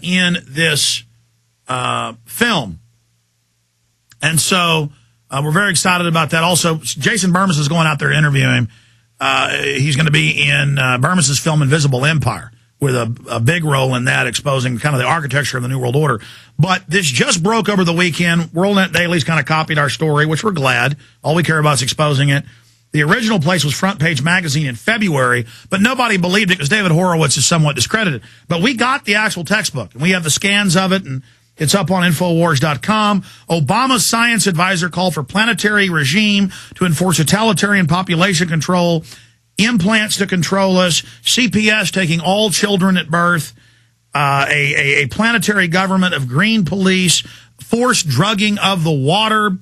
in this film. And so we're very excited about that. Also, Jason Burmis is going out there to interview him. He's going to be in Burmis's film Invisible Empire with a big role in that, exposing kind of the architecture of the New World Order. But this just broke over the weekend. WorldNet Daily's kind of copied our story, which we're glad. All we care about is exposing it. The original place was Front Page Magazine in February, but nobody believed it because David Horowitz is somewhat discredited. But we got the actual textbook, and we have the scans of it, and it's up on Infowars.com. Obama's science advisor called for planetary regime to enforce totalitarian population control, implants to control us, CPS taking all children at birth, a planetary government of green police, forced drugging of the water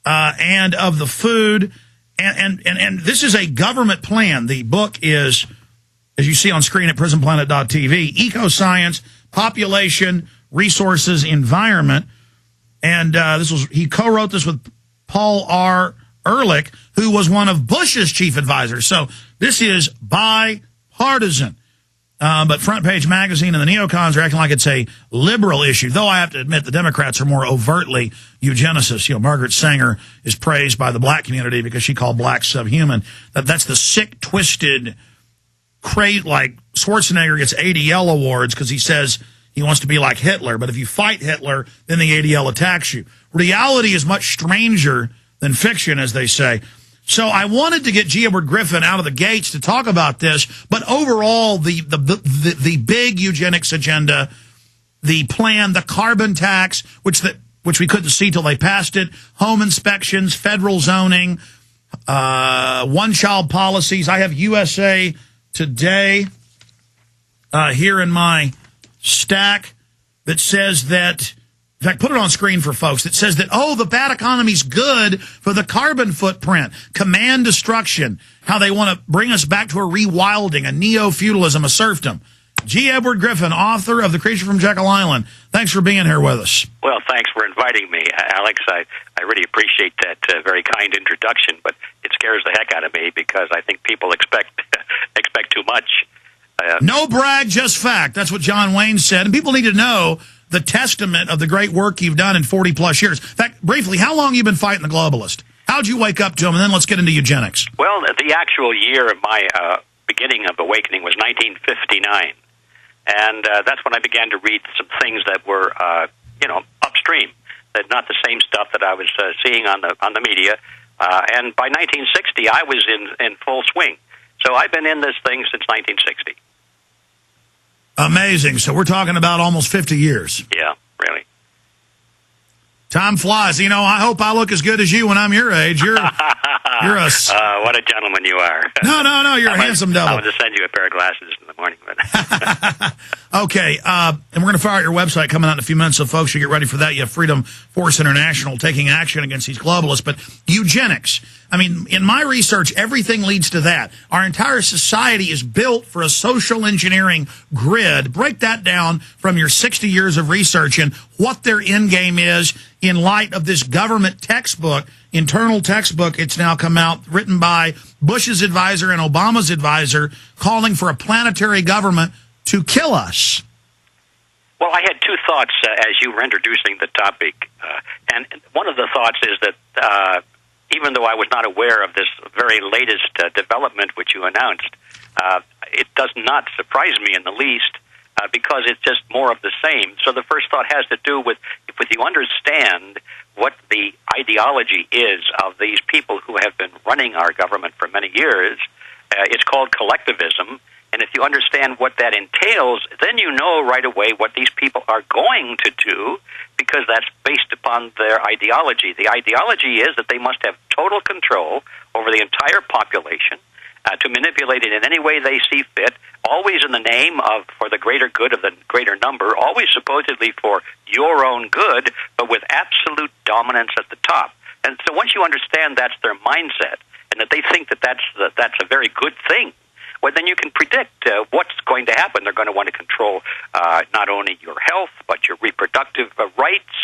and of the food. And this is a government plan. The book is, as you see on screen at prisonplanet.tv, eco-science, population, resources, environment. And he co-wrote this with Paul R. Ehrlich, who was one of Bush's chief advisors. So this is bipartisan. But Front Page Magazine and the neocons are acting like it's a liberal issue, though I have to admit the Democrats are more overtly eugenicists. You know, Margaret Sanger is praised by the black community because she called blacks subhuman. That's the sick, twisted, like Schwarzenegger gets ADL awards because he says he wants to be like Hitler. But if you fight Hitler, then the ADL attacks you. Reality is much stranger than fiction, as they say. So I wanted to get G. Edward Griffin out of the gates to talk about this, but overall, the big eugenics agenda, the plan, the carbon tax, which we couldn't see till they passed it, home inspections, federal zoning, one-child policies. I have USA Today here in my stack that says that. In fact, put it on screen for folks. That says that, the bad economy's good for the carbon footprint, command destruction, how they want to bring us back to a rewilding, a neo-feudalism, a serfdom. G. Edward Griffin, author of The Creature from Jekyll Island. Thanks for being here with us. Well, thanks for inviting me, Alex. I really appreciate that very kind introduction, but it scares the heck out of me because I think people expect too much. No brag, just fact. That's what John Wayne said. And people need to know the testament of the great work you've done in 40-plus years. In fact, briefly, how long have you been fighting the globalist? How'd you wake up to them? And then let's get into eugenics. Well, the actual year of my beginning of awakening was 1959. And that's when I began to read some things that were, upstream, that not the same stuff that I was seeing on the media. And by 1960, I was in full swing. So I've been in this thing since 1960. Amazing. So we're talking about almost 50 years. Yeah, really. Time flies. You know, I hope I look as good as you when I'm your age. You're a... what a gentleman you are. No, you're a handsome devil. I'm going to send you a pair of glasses in the morning. Okay, and we're going to fire out your website coming out in a few minutes, so folks should get ready for that. You have Freedom Force International taking action against these globalists. But eugenics, I mean, in my research, everything leads to that. Our entire society is built for a social engineering grid. Break that down from your 60 years of research and what their end game is in light of this government textbook, internal textbook. It's now come out, written by Bush's advisor and Obama's advisor, calling for a planetary government to kill us. Well, I had two thoughts as you were introducing the topic. And one of the thoughts is that even though I was not aware of this very latest development which you announced, it does not surprise me in the least because it's just more of the same. So the first thought has to do with if you understand what the ideology is of these people who have been running our government for many years. It's called collectivism. And if you understand what that entails, then you know right away what these people are going to do because that's based upon their ideology. The ideology is that they must have total control over the entire population to manipulate it in any way they see fit, always in the name of for the greater good of the greater number, always supposedly for your own good, but with absolute dominance at the top. And so once you understand that's their mindset and that they think that that's a very good thing, well, then you can predict what's going to happen. They're going to want to control not only your health, but your reproductive rights.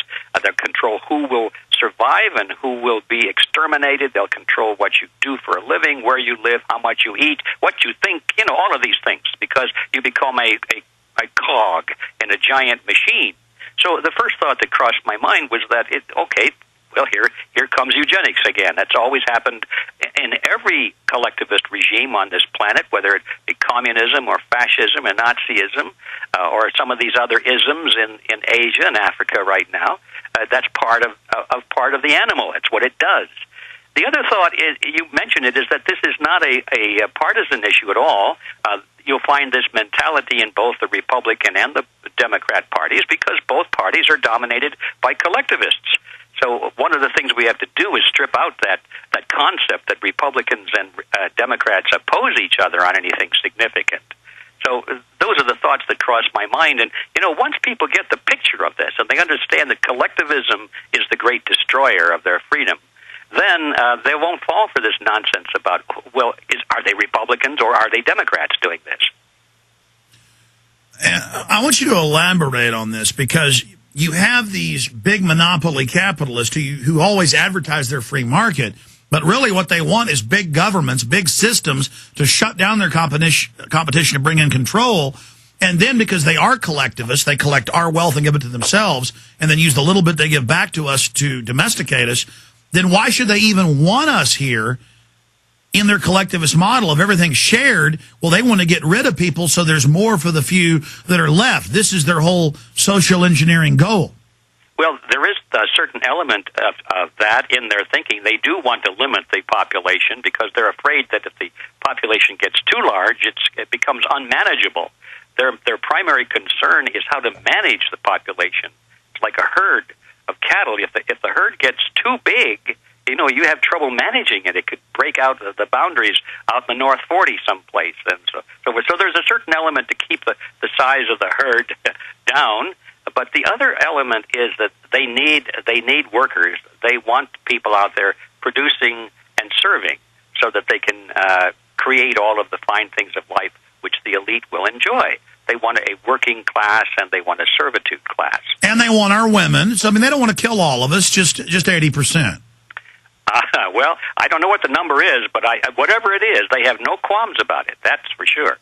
They'll control who will survive and who will be exterminated. They'll control what you do for a living, where you live, how much you eat, what you think, all of these things, because you become a a cog in a giant machine. So the first thought that crossed my mind was that, well, here comes eugenics again. That's always happened in every collectivist regime on this planet, whether it be communism or fascism or Nazism or some of these other isms in Asia and Africa right now. That's part of the animal. It's what it does. The other thought is, you mentioned it, is that this is not a partisan issue at all. You'll find this mentality in both the Republican and the Democrat parties because both parties are dominated by collectivists. So one of the things we have to do is strip out that concept that Republicans and Democrats oppose each other on anything significant. So those are the thoughts that cross my mind. And, once people get the picture of this and they understand that collectivism is the great destroyer of their freedom, then they won't fall for this nonsense about, well, are they Republicans or are they Democrats doing this? And I want you to elaborate on this because you have these big monopoly capitalists who always advertise their free market, but really what they want is big governments, big systems to shut down their competition to bring in control. And then because they are collectivists, they collect our wealth and give it to themselves and then use the little bit they give back to us to domesticate us. Then why should they even want us here in their collectivist model of everything shared? Well, they want to get rid of people so there's more for the few that are left. This is their whole social engineering goal. Well, there is a certain element of that in their thinking. They do want to limit the population because they're afraid that if the population gets too large, it becomes unmanageable. Their primary concern is how to manage the population. It's like a herd of cattle. If the herd gets too big, you have trouble managing it. It could break out the boundaries out in the North 40 someplace. And so there's a certain element to keep the size of the herd down. But the other element is that they need workers. They want people out there producing and serving so that they can create all of the fine things of life which the elite will enjoy. They want a working class and they want a servitude class. And they want our women. So, they don't want to kill all of us, just 80%. Well, I don't know what the number is, but whatever it is, they have no qualms about it. That's for sure.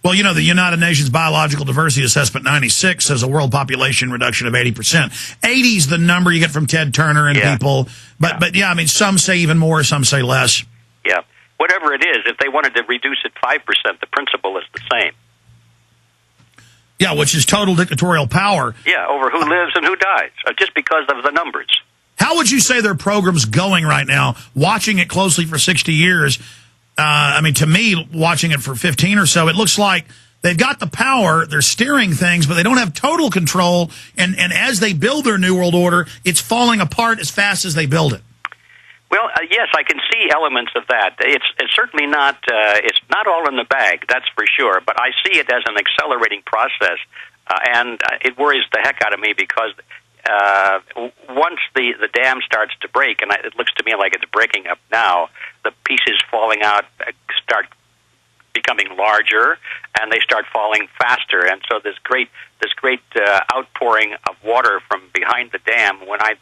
Well, the United Nations Biological Diversity Assessment 96 says a world population reduction of 80%. 80 is the number you get from Ted Turner and people. But some say even more, some say less. Yeah. Whatever it is, if they wanted to reduce it 5%, the principle is the same. Yeah, which is total dictatorial power. Yeah, over who lives and who dies, just because of the numbers. How would you say their program's going right now? Watching it closely for 60 years, to me, watching it for 15 or so, it looks like they've got the power, they're steering things, but they don't have total control. And as they build their New World Order, it's falling apart as fast as they build it. Well, yes, I can see elements of that. It's certainly not it's not all in the bag, that's for sure. But I see it as an accelerating process, and it worries the heck out of me because once the dam starts to break, and it looks to me like it's breaking up now, the pieces falling out start becoming larger, and they start falling faster. And so this great outpouring of water from behind the dam. When I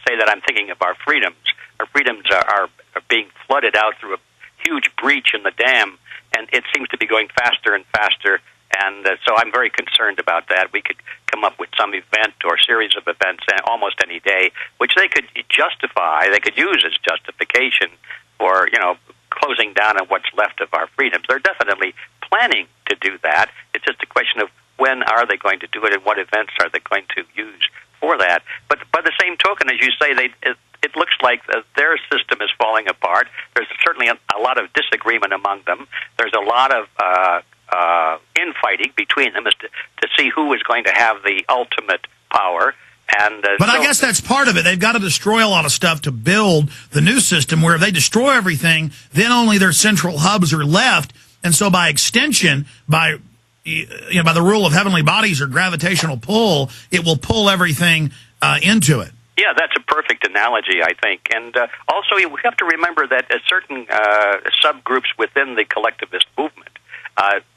say that, I'm thinking of our freedoms. Our freedoms are being flooded out through a huge breach in the dam, and it seems to be going faster and faster. And so I'm very concerned about that. We could come up with some event or series of events almost any day, which they could justify, they could use as justification for, closing down on what's left of our freedoms. They're definitely planning to do that. It's just a question of when are they going to do it and what events are they going to use for that. But by the same token, as you say, it looks like their system is falling apart. There's certainly a lot of disagreement among them. There's a lot of infighting between them as to see who is going to have the ultimate power. But I guess that's part of it. They've got to destroy a lot of stuff to build the new system, where if they destroy everything, then only their central hubs are left. And so by extension, by the rule of heavenly bodies or gravitational pull, it will pull everything into it. Yeah, that's a perfect analogy, I think. And also, we have to remember that certain subgroups within the collectivist movement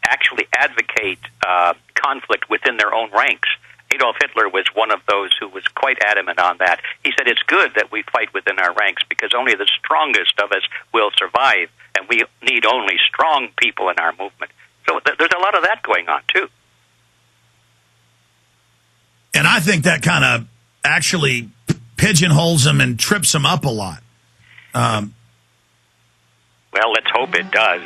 actually advocate conflict within their own ranks. Adolf Hitler was one of those who was quite adamant on that. He said it's good that we fight within our ranks because only the strongest of us will survive, and we need only strong people in our movement. So there's a lot of that going on, too. And I think that kind of actually pigeonholes him and trips him up a lot. Well, let's hope it does.